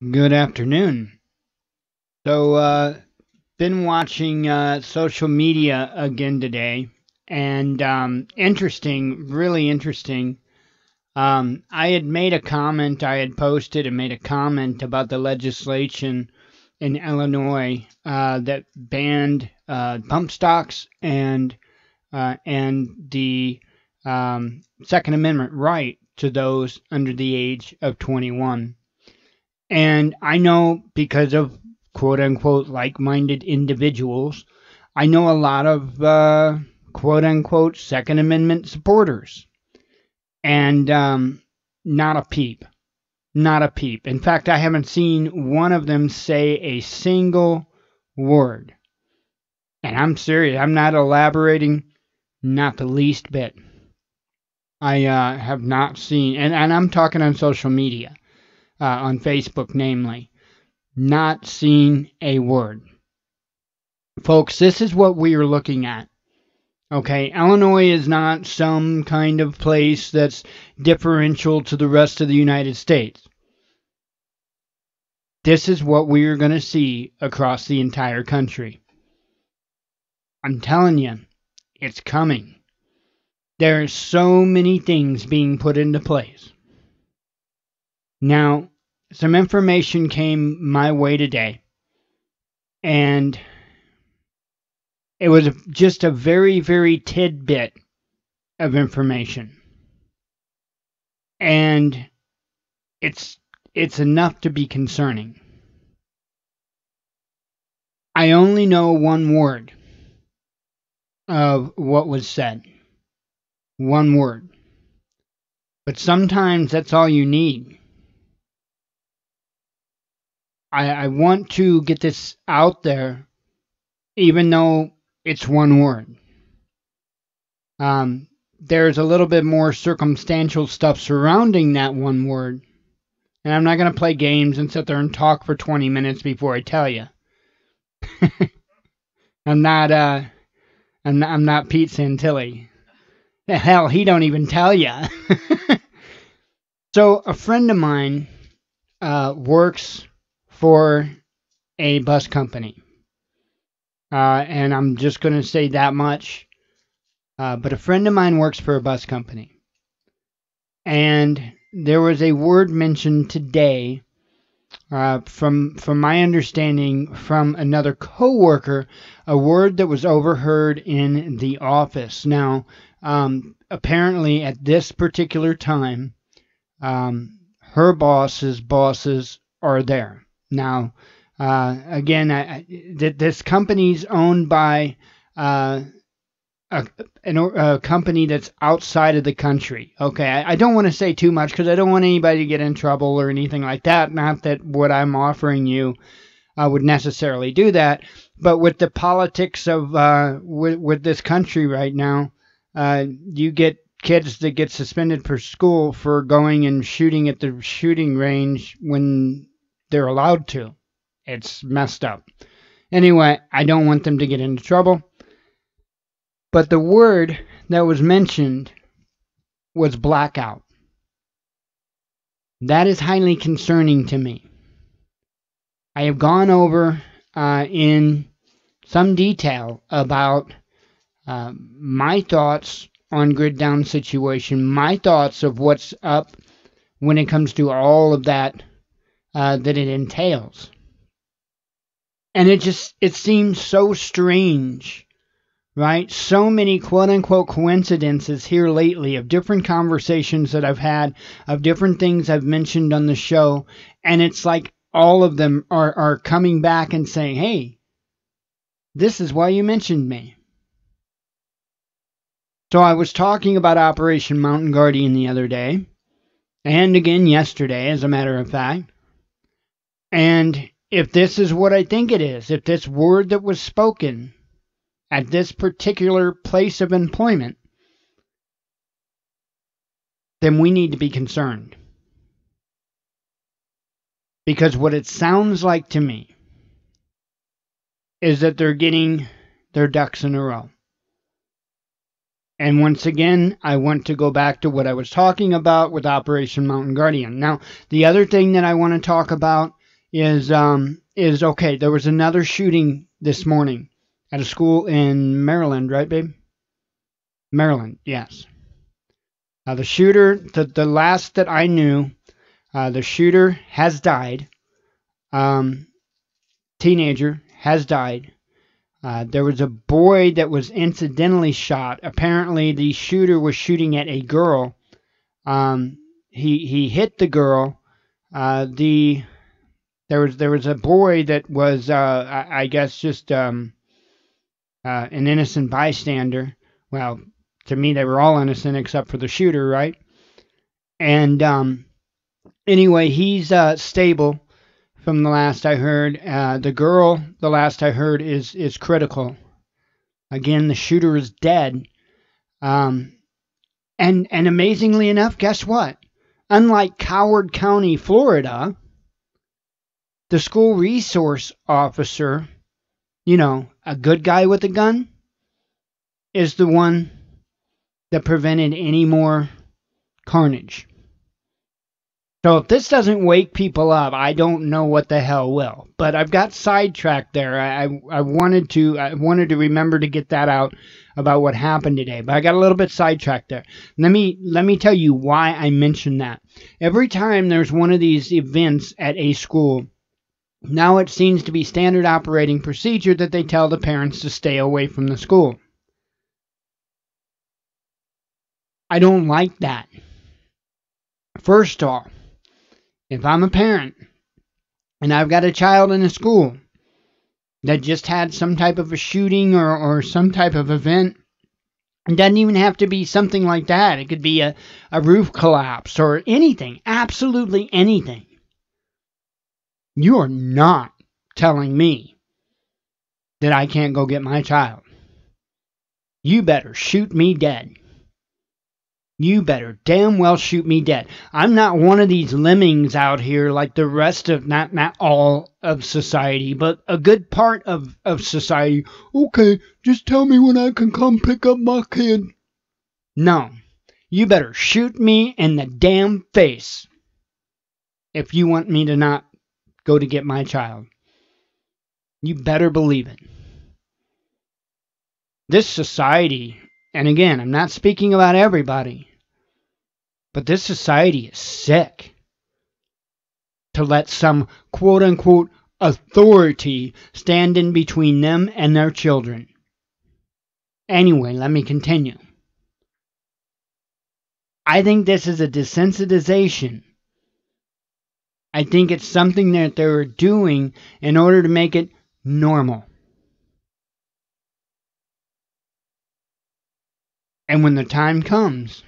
Good afternoon. Been watching social media again today, and interesting, really interesting. I had made a comment, I had posted and made a comment about the legislation in Illinois that banned pump stocks and the Second Amendment right to those under the age of 21. And I know because of quote unquote like minded individuals, I know a lot of quote unquote Second Amendment supporters. And not a peep. Not a peep. In fact, I haven't seen one of them say a single word. And I'm serious. I'm not elaborating, not the least bit. I have not seen, and I'm talking on social media, on Facebook namely. Not seen a word. Folks, this is what we are looking at. Okay, Illinois is not some kind of place that's differential to the rest of the United States. This is what we are going to see across the entire country. I'm telling you, it's coming. There are so many things being put into place. Now, some information came my way today, and it was just a very, very tidbit of information. And it's enough to be concerning. I only know one word of what was said. One word. But sometimes that's all you need. I want to get this out there, even though it's one word. There's a little bit more circumstantial stuff surrounding that one word. And I'm not going to play games and sit there and talk for 20 minutes before I tell you. I'm not I'm not Pete Santilli. Hell, he don't even tell you. So a friend of mine works for a bus company, and I'm just going to say that much. But a friend of mine works for a bus company, and there was a word mentioned today, from my understanding from another coworker, a word that was overheard in the office. Now, apparently at this particular time, her boss's are there. Now, again, this company's owned by a company that's outside of the country. Okay, I don't want to say too much because I don't want anybody to get in trouble or anything like that. Not that what I'm offering you would necessarily do that, but with the politics of with this country right now, you get kids that get suspended for school for going and shooting at the shooting range when they're allowed to. It's messed up. Anyway, I don't want them to get into trouble. But the word that was mentioned was blackout. That is highly concerning to me. I have gone over in some detail about my thoughts on grid down situation, my thoughts of what's up when it comes to all of that that it entails. And it seems so strange, right? So many quote unquote coincidences here lately of different conversations that I've had, of different things I've mentioned on the show. And it's like all of them are coming back and saying, hey, this is why you mentioned me. So I was talking about Operation Mountain Guardian the other day, and again yesterday, as a matter of fact. And if this is what I think it is, if this word that was spoken at this particular place of employment, then we need to be concerned. Because what it sounds like to me is that they're getting their ducks in a row. And once again, I want to go back to what I was talking about with Operation Mountain Guardian. Now, the other thing that I want to talk about is okay. There was another shooting this morning at a school in Maryland, right, babe? Maryland, yes. The shooter, the last that I knew, the shooter has died. Um, Teenager has died. There was a boy that was incidentally shot. Apparently, the shooter was shooting at a girl. He hit the girl. There was a boy that was I guess just an innocent bystander. Well, to me they were all innocent except for the shooter, right? And anyway, he's stable from the last I heard. The girl, the last I heard, is critical. Again, the shooter is dead. Um, and amazingly enough, guess what? Unlike Coward County, Florida, the school resource officer, a good guy with a gun, is the one that prevented any more carnage. So if this doesn't wake people up, I don't know what the hell will. But I've got sidetracked there. I wanted to remember to get that out about what happened today. But I got a little bit sidetracked there. Let me tell you why I mentioned that. Every time there's one of these events at a school, now it seems to be standard operating procedure that they tell the parents to stay away from the school. I don't like that. First off, if I'm a parent and I've got a child in a school that just had some type of a shooting or some type of event, it doesn't even have to be something like that. It could be a roof collapse or anything, absolutely anything. You are not telling me that I can't go get my child. You better shoot me dead. You better damn well shoot me dead. I'm not one of these lemmings out here like the rest of, not all of society, but a good part of society. Okay, just tell me when I can come pick up my kid. No, you better shoot me in the damn face if you want me to not go to get my child. You better believe it. This society, and again, I'm not speaking about everybody, but this society is sick to let some quote-unquote authority stand in between them and their children. Anyway, let me continue. I think this is a desensitization. I think it's something that they're doing in order to make it normal. And when the time comes,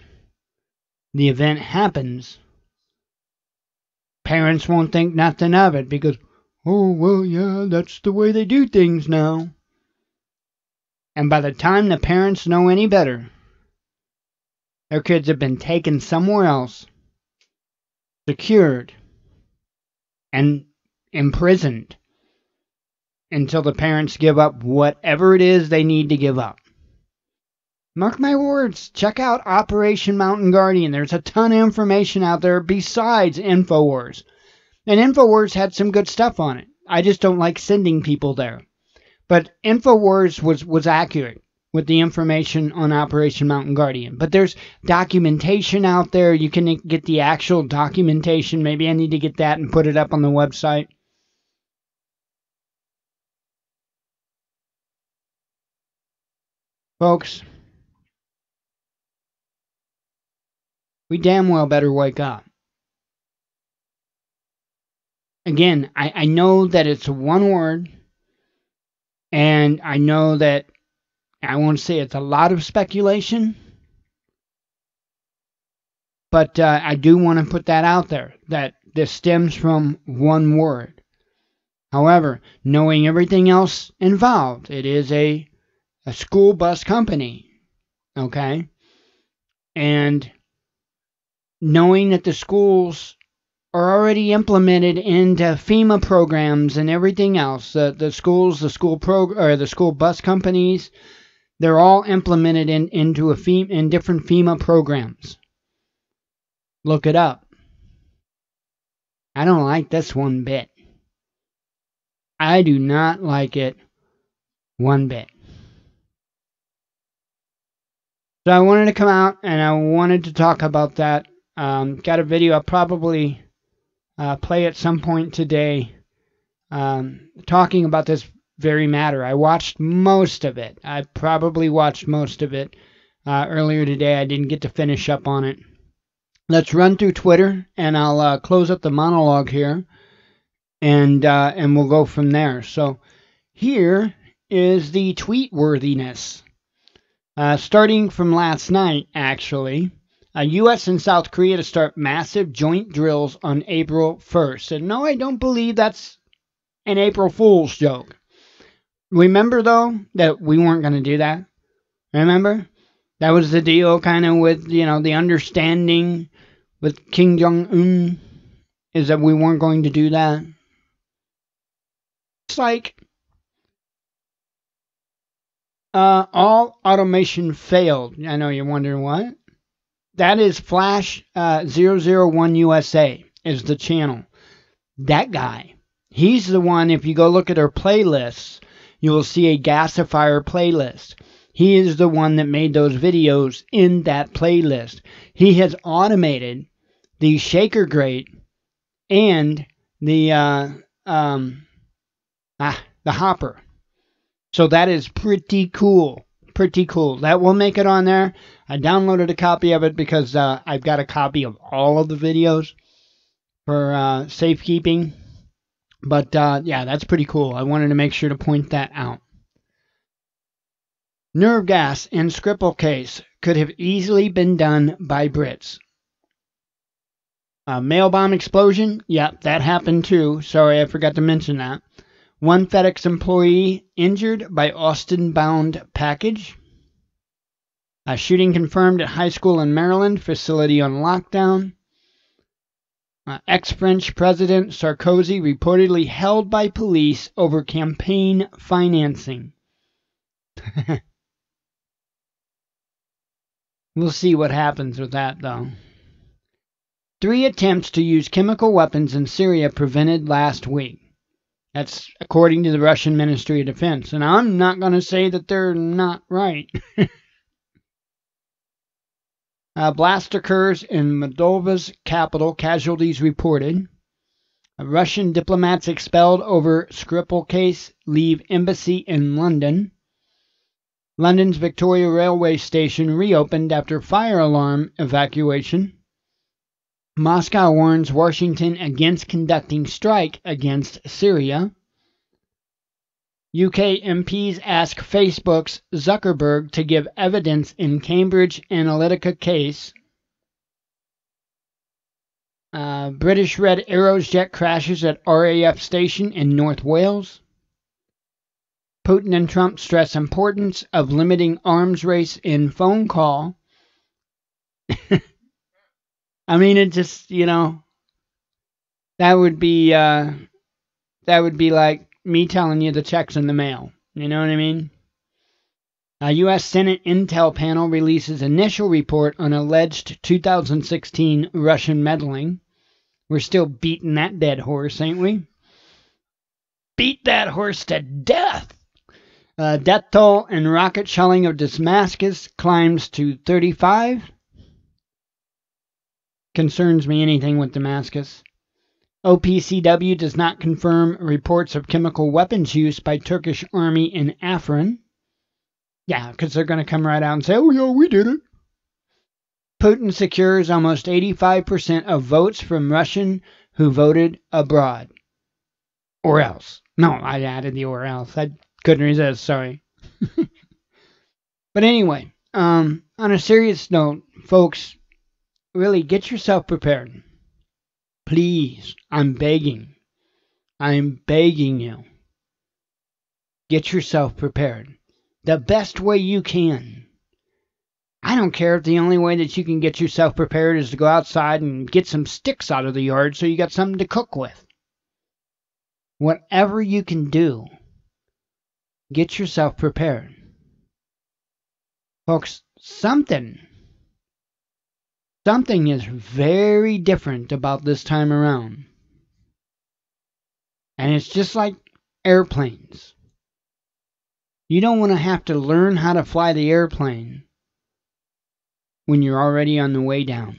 the event happens, parents won't think nothing of it because, oh, well, yeah, that's the way they do things now. And by the time the parents know any better, their kids have been taken somewhere else, secured, and imprisoned until the parents give up whatever it is they need to give up. Mark my words, check out Operation Mountain Guardian. There's a ton of information out there besides InfoWars. And InfoWars had some good stuff on it. I just don't like sending people there. But InfoWars was accurate with the information on Operation Mountain Guardian. But there's documentation out there. You can get the actual documentation. Maybe I need to get that and put it up on the website. Folks, we damn well better wake up. Again, I know that it's one word, and I know that I won't say it's a lot of speculation, but I do want to put that out there, that this stems from one word. However, knowing everything else involved, it is a school bus company, okay? And knowing that the schools are already implemented into FEMA programs and everything else, the school bus companies, they're all implemented in different FEMA programs. Look it up. I don't like this one bit. I do not like it one bit. So I wanted to come out and I wanted to talk about that. Got a video I'll probably play at some point today talking about this very matter. I watched most of it. I probably watched most of it earlier today. I didn't get to finish up on it. Let's run through Twitter and I'll close up the monologue here and we'll go from there. So here is the tweet worthiness. Starting from last night, actually, U.S. and South Korea to start massive joint drills on April 1st. And no, I don't believe that's an April Fool's joke. Remember, though, that we weren't going to do that? Remember? That was the deal kind of with, the understanding with Kim Jong-un is that we weren't going to do that. It's like all automation failed. I know you're wondering what. That is Flash 001 USA is the channel. That guy. He's the one, if you go look at our playlists, you will see a gasifier playlist. He is the one that made those videos in that playlist. He has automated the shaker grate and the hopper. So that is pretty cool. Pretty cool. That will make it on there. I downloaded a copy of it because I've got a copy of all of the videos for safekeeping. But yeah, that's pretty cool. I wanted to make sure to point that out. Nerve gas in Skripal case could have easily been done by Brits. Mail bomb explosion. Yep, that happened too. Sorry, I forgot to mention that. One FedEx employee injured by Austin-bound package. A shooting confirmed at high school in Maryland, facility on lockdown. Ex-French President Sarkozy reportedly held by police over campaign financing. We'll see what happens with that, though. 3 attempts to use chemical weapons in Syria prevented last week. That's according to the Russian Ministry of Defense. And I'm not going to say that they're not right. Blast occurs in Moldova's capital. Casualties reported. Russian diplomats expelled over Skripal case leave embassy in London. London's Victoria Railway Station reopened after fire alarm evacuation. Moscow warns Washington against conducting strike against Syria. UK MPs ask Facebook's Zuckerberg to give evidence in Cambridge Analytica case. British Red Arrows jet crashes at RAF station in North Wales. Putin and Trump stress importance of limiting arms race in phone call. I mean, it just, that would be like me telling you the check's in the mail. You know what I mean? A U.S. Senate Intel panel releases initial report on alleged 2016 Russian meddling. We're still beating that dead horse, ain't we? Beat that horse to death! Death toll and rocket shelling of Damascus climbs to 35. Concerns me anything with Damascus. OPCW does not confirm reports of chemical weapons use by Turkish army in Afrin. Yeah, because they're going to come right out and say, oh, yeah, we did it. Putin secures almost 85% of votes from Russian who voted abroad. Or else. No, I added the or else. I couldn't resist, sorry. But anyway, on a serious note, folks, really get yourself prepared. Please, I'm begging. I'm begging you. Get yourself prepared. The best way you can. I don't care if the only way that you can get yourself prepared is to go outside and get some sticks out of the yard so you got something to cook with. Whatever you can do, get yourself prepared. Folks, something is very different about this time around. And it's just like airplanes. You don't want to have to learn how to fly the airplane when you're already on the way down.